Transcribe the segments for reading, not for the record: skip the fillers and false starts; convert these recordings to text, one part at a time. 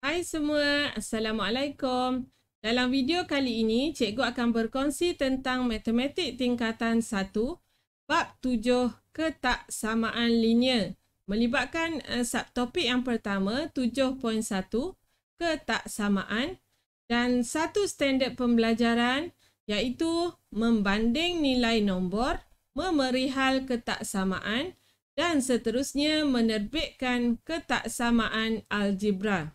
Hai semua, Assalamualaikum. Dalam video kali ini, cikgu akan berkongsi tentang matematik tingkatan 1, bab 7 ketaksamaan linear. Melibatkan subtopik yang pertama, 7.1, ketaksamaan, dan satu standard pembelajaran iaitu membanding nilai nombor, memerihal ketaksamaan, dan seterusnya menerbitkan ketaksamaan algebra.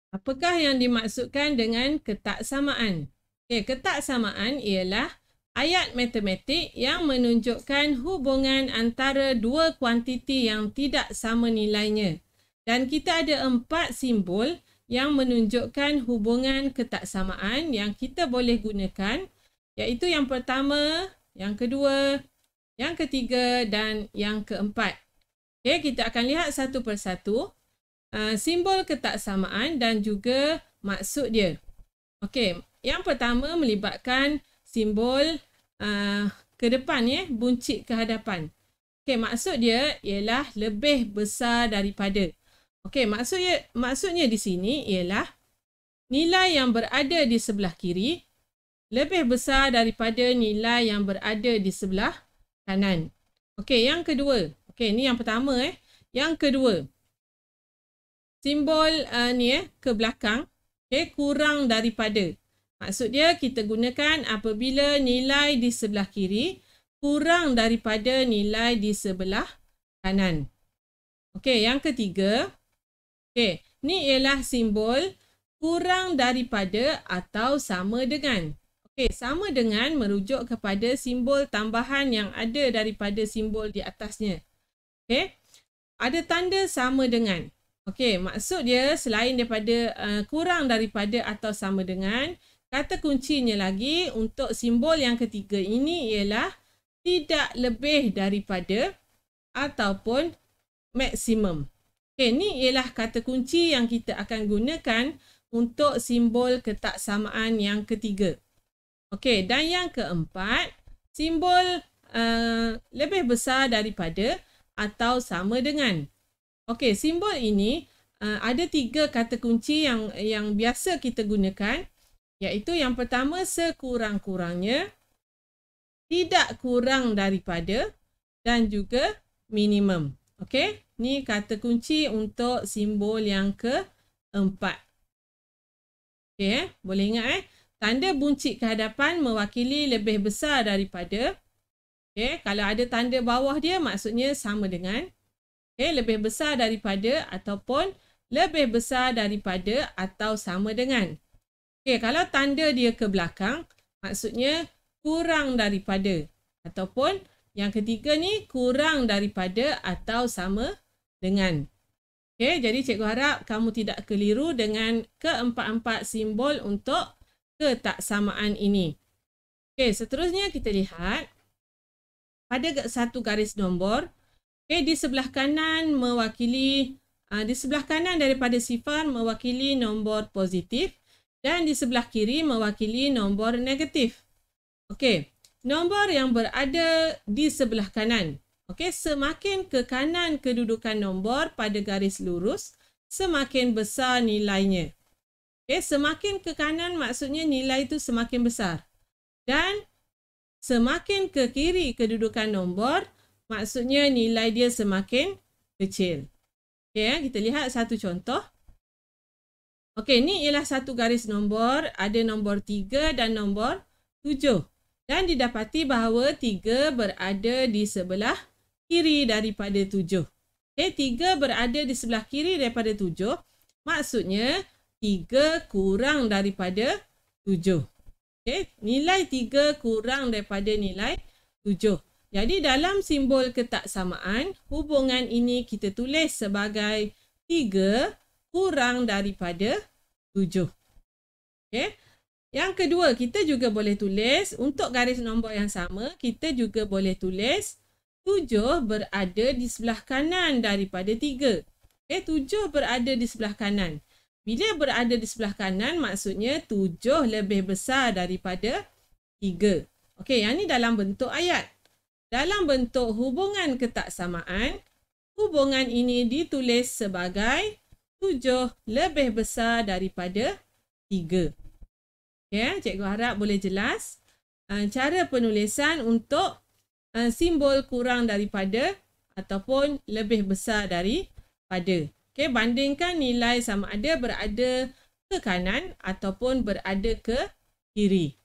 Apakah yang dimaksudkan dengan ketaksamaan? Ketaksamaan ialah ayat matematik yang menunjukkan hubungan antara dua kuantiti yang tidak sama nilainya. Dan kita ada 4 simbol yang menunjukkan hubungan ketaksamaan yang kita boleh gunakan, iaitu yang pertama, yang kedua, yang ketiga dan yang keempat. Kita akan lihat satu persatu simbol ketaksamaan dan juga maksud dia. Yang pertama melibatkan simbol ke depan, buncit ke hadapan. Maksud dia ialah lebih besar daripada. Maksudnya di sini ialah nilai yang berada di sebelah kiri lebih besar daripada nilai yang berada di sebelah kanan. Yang kedua. Ni yang pertama. Yang kedua. Simbol ke belakang. Kurang daripada. Maksud dia kita gunakan apabila nilai di sebelah kiri kurang daripada nilai di sebelah kanan. Yang ketiga. Ni ialah simbol kurang daripada atau sama dengan. Sama dengan merujuk kepada simbol tambahan yang ada daripada simbol di atasnya. Ada tanda sama dengan. Maksud dia selain daripada kurang daripada atau sama dengan, kata kuncinya lagi untuk simbol yang ketiga ini ialah tidak lebih daripada ataupun maksimum. Ni ialah kata kunci yang kita akan gunakan untuk simbol ketaksamaan yang ketiga. Dan yang keempat, simbol lebih besar daripada atau sama dengan. Simbol ini ada 3 kata kunci yang biasa kita gunakan, iaitu yang pertama sekurang-kurangnya, tidak kurang daripada dan juga minimum. Ni kata kunci untuk simbol yang keempat. Boleh ingat tanda buncit ke hadapan mewakili lebih besar daripada. Kalau ada tanda bawah dia maksudnya sama dengan. Lebih besar daripada ataupun lebih besar daripada atau sama dengan. Kalau tanda dia ke belakang maksudnya kurang daripada. Ataupun yang ketiga ni kurang daripada atau sama dengan. Jadi cikgu harap kamu tidak keliru dengan keempat-empat simbol untuk ketaksamaan ini. Seterusnya kita lihat pada satu garis nombor. Di sebelah kanan mewakili, di sebelah kanan daripada sifar mewakili nombor positif dan di sebelah kiri mewakili nombor negatif. Nombor yang berada di sebelah kanan. Semakin ke kanan kedudukan nombor pada garis lurus, semakin besar nilainya. Semakin ke kanan maksudnya nilai itu semakin besar. Dan semakin ke kiri kedudukan nombor, maksudnya nilai dia semakin kecil. Kita lihat satu contoh. Ni ialah satu garis nombor, ada nombor 3 dan nombor 7. Dan didapati bahawa 3 berada di sebelah kiri daripada 7. 3 berada di sebelah kiri daripada 7. Maksudnya 3 kurang daripada 7. Nilai 3 kurang daripada nilai 7. Jadi dalam simbol ketaksamaan, hubungan ini kita tulis sebagai 3 kurang daripada 7. Yang kedua, kita juga boleh tulis untuk garis nombor yang sama, kita juga boleh tulis 7 berada di sebelah kanan daripada 3. 7 berada di sebelah kanan. Bila berada di sebelah kanan, maksudnya 7 lebih besar daripada 3. Okey, yang ni dalam bentuk ayat. Dalam bentuk hubungan ketaksamaan, hubungan ini ditulis sebagai 7 lebih besar daripada 3. Okay, cikgu harap boleh jelas cara penulisan untuk simbol kurang daripada ataupun lebih besar daripada. Okay, bandingkan nilai sama ada berada ke kanan ataupun berada ke kiri.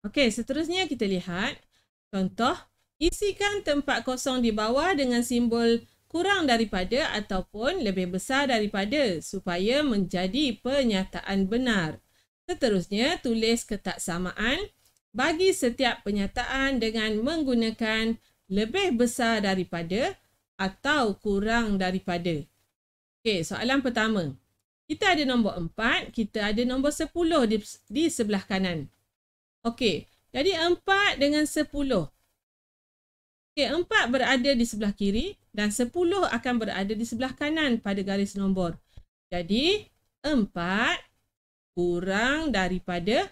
Okey, seterusnya kita lihat contoh. Isikan tempat kosong di bawah dengan simbol kurang daripada ataupun lebih besar daripada supaya menjadi pernyataan benar. Seterusnya, tulis ketaksamaan bagi setiap pernyataan dengan menggunakan lebih besar daripada atau kurang daripada. Okey, soalan pertama. Kita ada nombor 4, kita ada nombor 10 di sebelah kanan. Okey, jadi 4 dengan 10. Okey, 4 berada di sebelah kiri dan 10 akan berada di sebelah kanan pada garis nombor. Jadi, 4 kurang daripada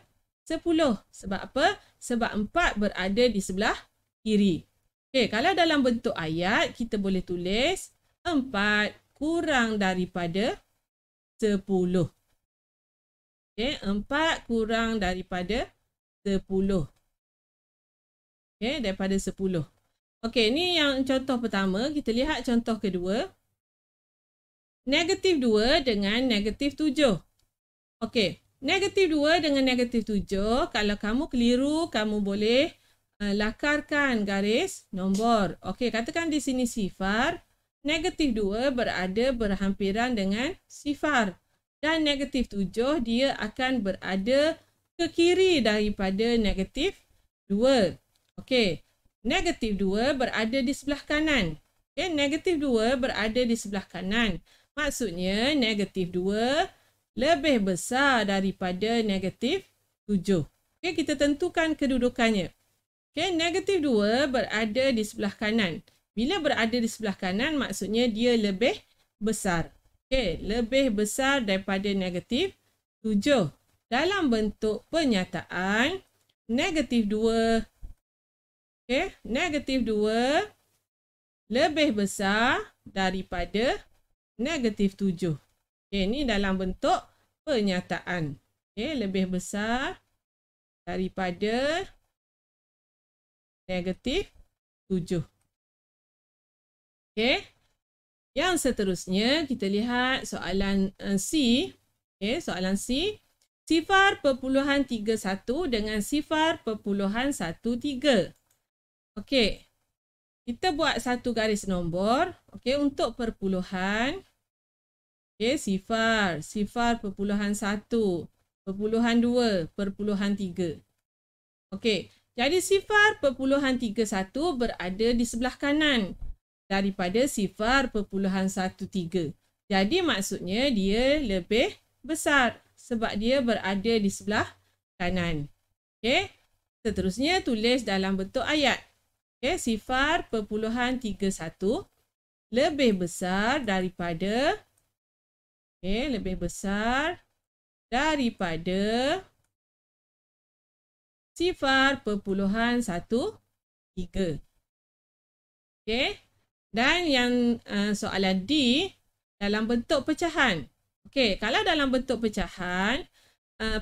10. Sebab apa? Sebab 4 berada di sebelah kiri. Okey, kalau dalam bentuk ayat, kita boleh tulis 4 kurang daripada 10. Okey, 4 kurang daripada 10. Okey, daripada 10. Okey, ni yang contoh pertama. Kita lihat contoh kedua. Negatif 2 dengan negatif 7. Okey, negatif 2 dengan negatif 7. Kalau kamu keliru, kamu boleh lakarkan garis nombor. Okey, katakan di sini sifar. Negatif 2 berada berhampiran dengan sifar. Dan negatif 7 dia akan berada ke kiri daripada negatif 2. Okey. Negatif 2 berada di sebelah kanan. Okay, negatif 2 berada di sebelah kanan. Maksudnya negatif 2 lebih besar daripada negatif 7. Okay, kita tentukan kedudukannya. Okay, negatif 2 berada di sebelah kanan. Bila berada di sebelah kanan, maksudnya dia lebih besar. Okay, lebih besar daripada negatif 7. Dalam bentuk pernyataan, negatif 2 okay, negatif 2 lebih besar daripada negatif 7. Okay, ini dalam bentuk pernyataan. Okay, lebih besar daripada negatif 7. Okay, yang seterusnya kita lihat soalan C. Okay, soalan C. Sifar perpuluhan 31 dengan sifar perpuluhan 13. Okey, kita buat satu garis nombor. Okey, untuk perpuluhan. Okey, sifar perpuluhan 1, perpuluhan 2, perpuluhan 3. Okey, jadi sifar perpuluhan 31 berada di sebelah kanan daripada sifar perpuluhan 13. Jadi maksudnya dia lebih besar sebab dia berada di sebelah kanan. Okey, seterusnya tulis dalam bentuk ayat. Okay, sifar perpuluhan 31 lebih besar daripada sifar perpuluhan 13. Okay, dan yang soalan D dalam bentuk pecahan. Okay, kalau dalam bentuk pecahan,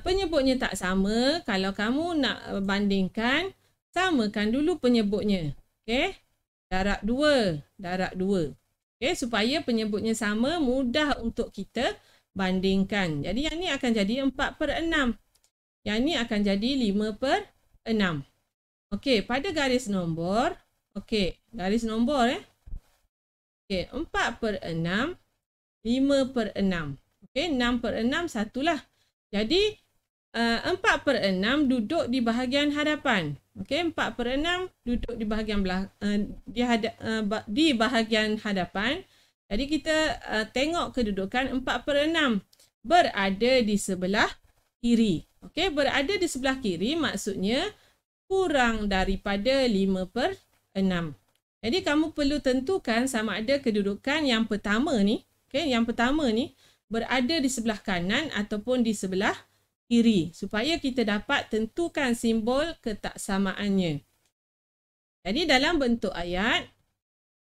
penyebutnya tak sama. Kalau kamu nak bandingkan, samakan dulu penyebutnya. Okey. Darab 2. Okey, supaya penyebutnya sama, mudah untuk kita bandingkan. Jadi yang ni akan jadi 4/6. Yang ni akan jadi 5/6. Okey, pada garis nombor. Okey, garis nombor Okey, 4/6, 5/6. Okey, 6/6 satulah. Jadi 4/6 duduk di bahagian hadapan. Okey, 4/6 duduk di bahagian di bahagian hadapan. Jadi kita tengok kedudukan 4/6 berada di sebelah kiri. Okey, berada di sebelah kiri maksudnya kurang daripada 5/6. Jadi kamu perlu tentukan sama ada kedudukan yang pertama ni, okey, yang pertama ni berada di sebelah kanan ataupun di sebelah kiri supaya kita dapat tentukan simbol ketaksamaannya. Jadi dalam bentuk ayat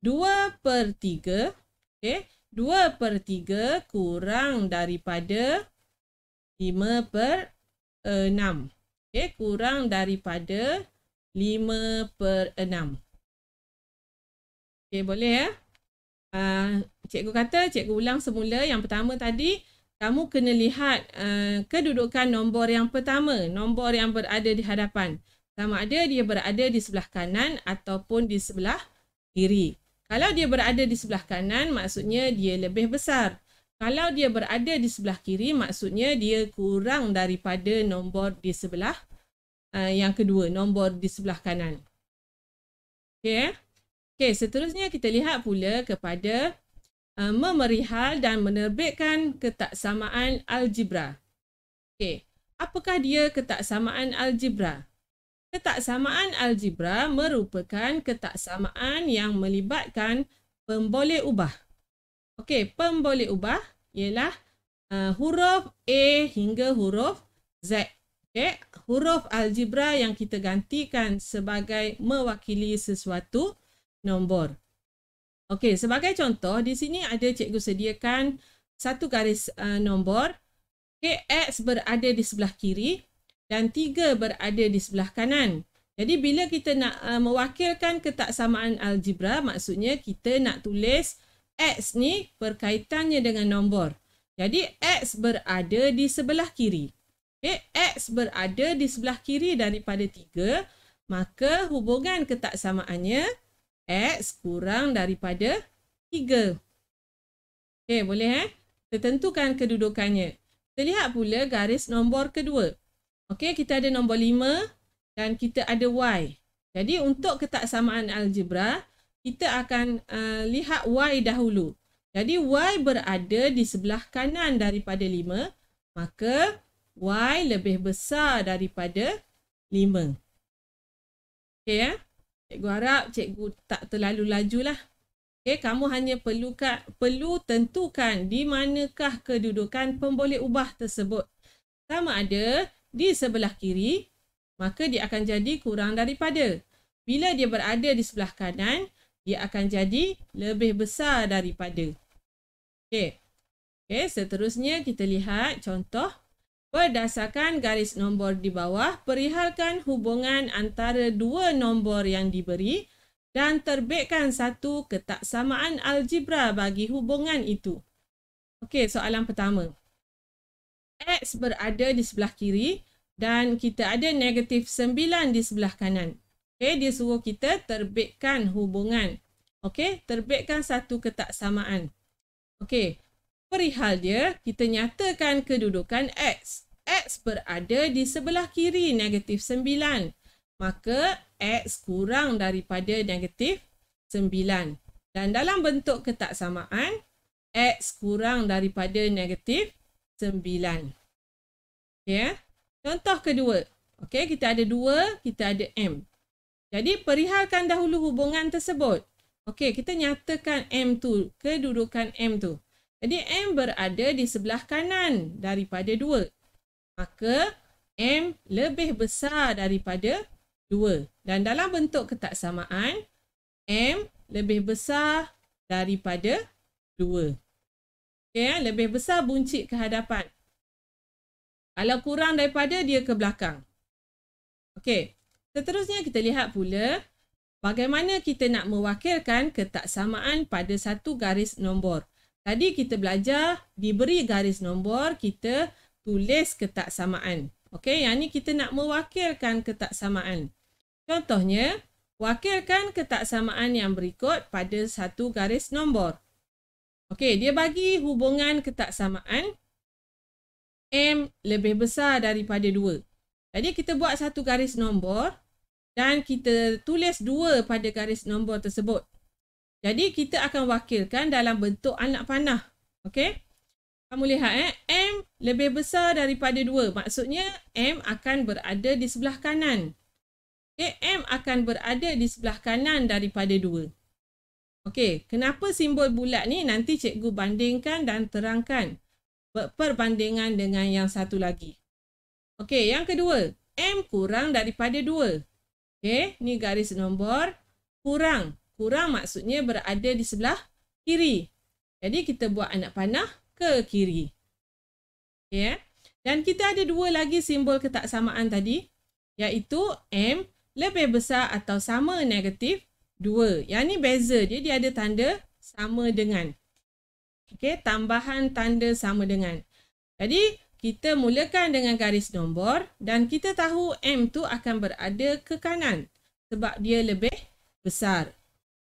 2/3, okey, 2/3 kurang daripada 5/6. Okey, kurang daripada 5/6. Okey, boleh ya? Cikgu kata, cikgu ulang semula. Yang pertama tadi, kamu kena lihat kedudukan nombor yang pertama, nombor yang berada di hadapan. Sama ada dia berada di sebelah kanan ataupun di sebelah kiri. Kalau dia berada di sebelah kanan, maksudnya dia lebih besar. Kalau dia berada di sebelah kiri, maksudnya dia kurang daripada nombor di sebelah yang kedua, nombor di sebelah kanan. Okey. Okey, seterusnya kita lihat pula kepada memerihal dan menerbitkan ketaksamaan algebra. Okey, apakah dia ketaksamaan algebra? Ketaksamaan algebra merupakan ketaksamaan yang melibatkan pemboleh ubah. Okey, pemboleh ubah ialah huruf A hingga huruf Z. Okey, huruf algebra yang kita gantikan sebagai mewakili sesuatu nombor. Okey, sebagai contoh, di sini ada cikgu sediakan satu garis nombor. Okey, X berada di sebelah kiri dan 3 berada di sebelah kanan. Jadi, bila kita nak mewakilkan ketaksamaan algebra, maksudnya kita nak tulis X ni berkaitannya dengan nombor. Jadi, X berada di sebelah kiri. Okey, X berada di sebelah kiri daripada 3, maka hubungan ketaksamaannya X kurang daripada 3. Okey, boleh Kita tentukan kedudukannya. Kita lihat pula garis nombor kedua. Okey, kita ada nombor 5 dan kita ada Y. Jadi, untuk ketaksamaan algebra, kita akan lihat Y dahulu. Jadi, Y berada di sebelah kanan daripada 5, maka Y lebih besar daripada 5. Okey, Cikgu harap cikgu tak terlalu lajulah. Okey, kamu hanya perlu tentukan di manakah kedudukan pemboleh ubah tersebut. Sama ada di sebelah kiri, maka dia akan jadi kurang daripada. Bila dia berada di sebelah kanan, dia akan jadi lebih besar daripada. Okey. Okey, seterusnya kita lihat contoh. Berdasarkan garis nombor di bawah, perihalkan hubungan antara dua nombor yang diberi dan terbitkan satu ketaksamaan algebra bagi hubungan itu. Okey, soalan pertama. X berada di sebelah kiri dan kita ada negatif 9 di sebelah kanan. Okey, dia suruh kita terbitkan hubungan. Okey, terbitkan satu ketaksamaan. Okey. Perihal dia, kita nyatakan kedudukan X. X berada di sebelah kiri negatif 9. Maka X kurang daripada negatif 9. Dan dalam bentuk ketaksamaan, X kurang daripada negatif 9. Okay. Contoh kedua. Okay, kita ada 2, kita ada M. Jadi, perihalkan dahulu hubungan tersebut. Okay, kita nyatakan M tu, kedudukan M tu. Jadi, M berada di sebelah kanan daripada 2. Maka, M lebih besar daripada 2. Dan dalam bentuk ketaksamaan, M lebih besar daripada 2. Okay, lebih besar buncit ke hadapan. Kalau kurang daripada, dia ke belakang. Okey, seterusnya kita lihat pula bagaimana kita nak mewakilkan ketaksamaan pada satu garis nombor. Tadi kita belajar diberi garis nombor, kita tulis ketaksamaan. Okey, yang ni kita nak mewakilkan ketaksamaan. Contohnya, wakilkan ketaksamaan yang berikut pada satu garis nombor. Okey, dia bagi hubungan ketaksamaan M lebih besar daripada 2. Jadi kita buat satu garis nombor dan kita tulis 2 pada garis nombor tersebut. Jadi kita akan wakilkan dalam bentuk anak panah. Okey? Kamu lihat M lebih besar daripada 2. Maksudnya M akan berada di sebelah kanan. Okey, M akan berada di sebelah kanan daripada 2. Okey, kenapa simbol bulat ni nanti cikgu bandingkan dan terangkan perbandingan dengan yang satu lagi. Okey, yang kedua, M kurang daripada 2. Okey, ni garis nombor kurang. Kurang maksudnya berada di sebelah kiri. Jadi kita buat anak panah ke kiri. Okey, dan kita ada dua lagi simbol ketaksamaan tadi, iaitu M lebih besar atau sama negatif 2. Yang ni beza dia, dia ada tanda sama dengan. Okey, tambahan tanda sama dengan. Jadi, kita mulakan dengan garis nombor dan kita tahu M tu akan berada ke kanan sebab dia lebih besar.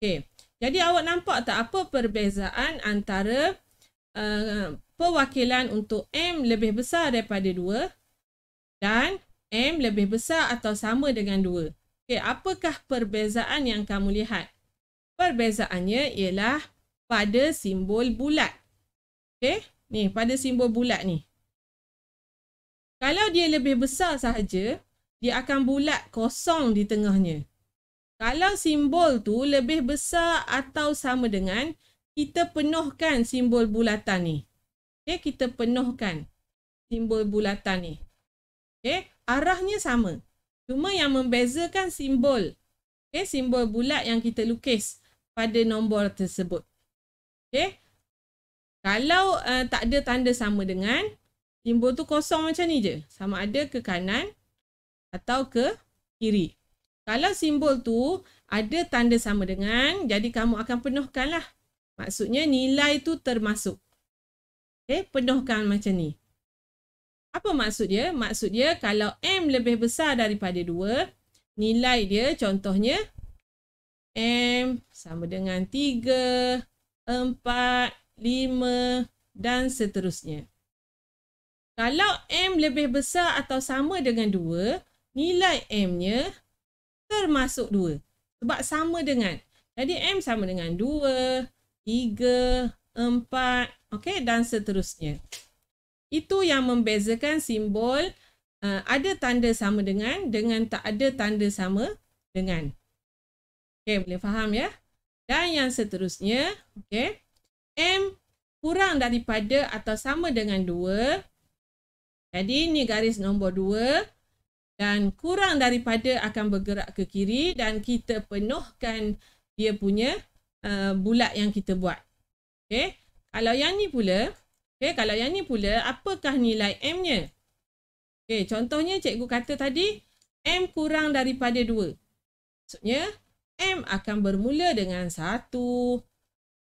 Okey, jadi awak nampak tak apa perbezaan antara perwakilan untuk M lebih besar daripada 2 dan M lebih besar atau sama dengan 2. Okey, apakah perbezaan yang kamu lihat? Perbezaannya ialah pada simbol bulat. Okey, ni pada simbol bulat ni. Kalau dia lebih besar sahaja, dia akan bulat kosong di tengahnya. Kalau simbol tu lebih besar atau sama dengan, kita penuhkan simbol bulatan ni. Okay, kita penuhkan simbol bulatan ni. Okay, arahnya sama. Cuma yang membezakan simbol. Okay, simbol bulat yang kita lukis pada nombor tersebut. Okay. Kalau tak ada tanda sama dengan, simbol tu kosong macam ni je. Sama ada ke kanan atau ke kiri. Kalau simbol tu ada tanda sama dengan, jadi kamu akan penuhkan lah. Maksudnya nilai tu termasuk. Okay, penuhkan macam ni. Apa maksud dia? Maksud dia kalau M lebih besar daripada 2, nilai dia contohnya M sama dengan 3, 4, 5 dan seterusnya. Kalau M lebih besar atau sama dengan 2, nilai M-nya termasuk 2. Sebab sama dengan. Jadi M sama dengan 2, 3, 4, okay, dan seterusnya. Itu yang membezakan simbol ada tanda sama dengan tak ada tanda sama dengan. Okay, boleh faham ya? Dan yang seterusnya, okay, M kurang daripada atau sama dengan 2. Jadi ni garis nombor 2 dan kurang daripada akan bergerak ke kiri dan kita penuhkan dia punya bulat yang kita buat. Okey, kalau yang ni pula, apakah nilai M-nya? Okey, contohnya cikgu kata tadi M kurang daripada 2. Maksudnya M akan bermula dengan 1,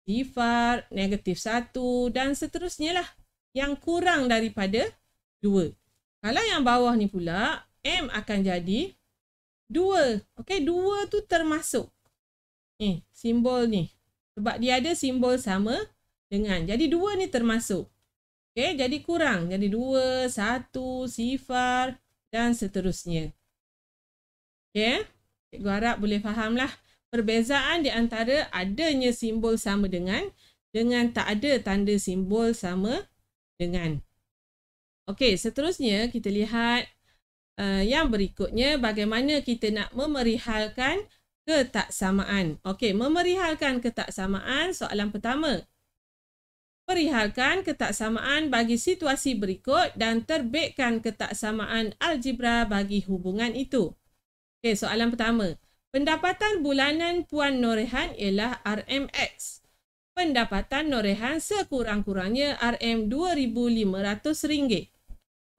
sifar, negatif 1 dan seterusnya lah yang kurang daripada 2. Kalau yang bawah ni pula, M akan jadi 2. Okey, 2 tu termasuk. Ni, simbol ni. Sebab dia ada simbol sama dengan. Jadi 2 ni termasuk. Okey, jadi kurang. Jadi 2, 1, sifar dan seterusnya. Okey, cikgu harap boleh fahamlah perbezaan di antara adanya simbol sama dengan tak ada tanda simbol sama dengan. Okey, seterusnya kita lihat yang berikutnya bagaimana kita nak memerihalkan ketaksamaan. Okey, memerihalkan ketaksamaan soalan pertama. Perihalkan ketaksamaan bagi situasi berikut dan terbitkan ketaksamaan algebra bagi hubungan itu. Okey, soalan pertama. Pendapatan bulanan Puan Norehan ialah RMX. Pendapatan Norehan sekurang-kurangnya RM2,500.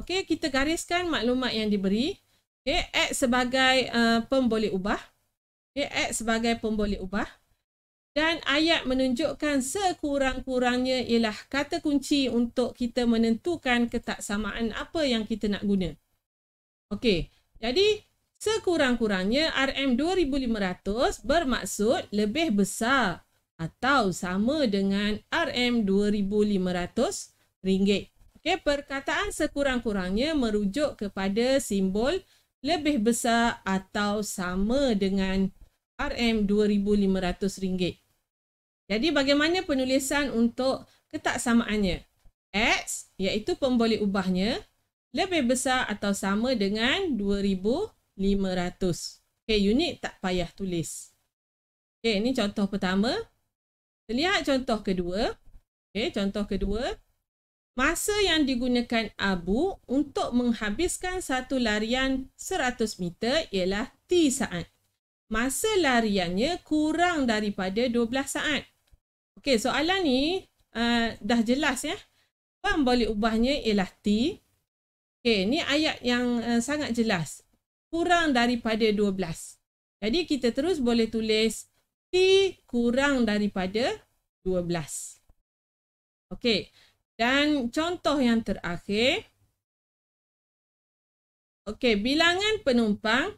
Okey, kita gariskan maklumat yang diberi. Okey, X sebagai pemboleh ubah. Okey, X sebagai pemboleh ubah. Dan ayat menunjukkan sekurang-kurangnya ialah kata kunci untuk kita menentukan ketaksamaan apa yang kita nak guna. Okey, jadi sekurang-kurangnya RM2,500 bermaksud lebih besar atau sama dengan RM2,500. Okey, perkataan sekurang-kurangnya merujuk kepada simbol lebih besar atau sama dengan RM2,500. Jadi bagaimana penulisan untuk ketaksamaannya? X iaitu pemboleh ubahnya lebih besar atau sama dengan 2,500. Okey, unit tak payah tulis. Okey, ini contoh pertama. Lihat contoh kedua. Okey, contoh kedua. Masa yang digunakan Abu untuk menghabiskan satu larian 100 meter ialah T saat. Masa lariannya kurang daripada 12 saat. Okey, soalan ni dah jelas ya. Pemboleh ubahnya ialah T. Okey, ni ayat yang sangat jelas. Kurang daripada 12. Jadi kita terus boleh tulis T kurang daripada 12. Okey. Dan contoh yang terakhir. Okey, bilangan penumpang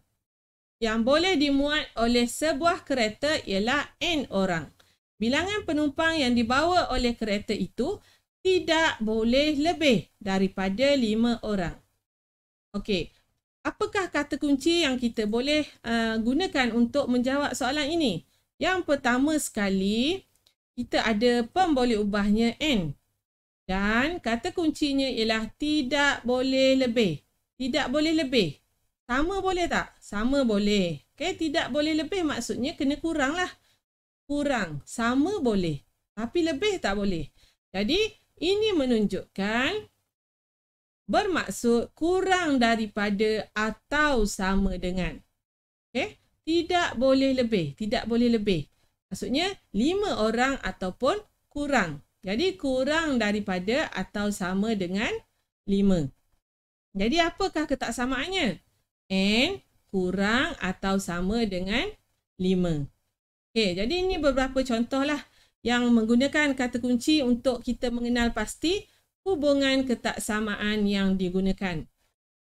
yang boleh dimuat oleh sebuah kereta ialah N orang. Bilangan penumpang yang dibawa oleh kereta itu tidak boleh lebih daripada 5 orang. Okey, apakah kata kunci yang kita boleh gunakan untuk menjawab soalan ini? Yang pertama sekali, kita ada pemboleh ubahnya N. Dan kata kuncinya ialah tidak boleh lebih. Tidak boleh lebih. Sama boleh tak? Sama boleh. Okay, tidak boleh lebih maksudnya kena kurang lah. Kurang. Sama boleh. Tapi lebih tak boleh. Jadi, ini menunjukkan bermaksud kurang daripada atau sama dengan. Okay? Tidak boleh lebih. Tidak boleh lebih. Maksudnya 5 orang ataupun kurang. Jadi kurang daripada atau sama dengan 5. Jadi apakah ketaksamaannya? N kurang atau sama dengan 5. Okey, jadi ini beberapa contoh lah yang menggunakan kata kunci untuk kita mengenal pasti hubungan ketaksamaan yang digunakan.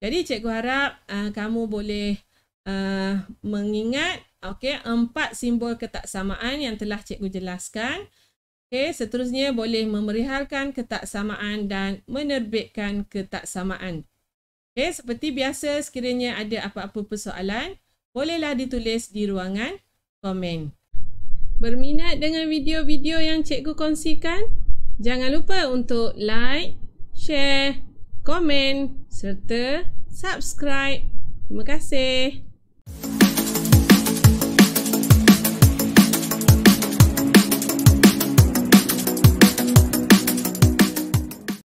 Jadi cikgu harap kamu boleh mengingat 4 simbol ketaksamaan yang telah cikgu jelaskan. Okey, seterusnya boleh memerihalkan ketaksamaan dan menerbitkan ketaksamaan. Okey, seperti biasa sekiranya ada apa-apa persoalan, bolehlah ditulis di ruangan komen. Berminat dengan video-video yang cikgu kongsikan? Jangan lupa untuk like, share, komen serta subscribe. Terima kasih.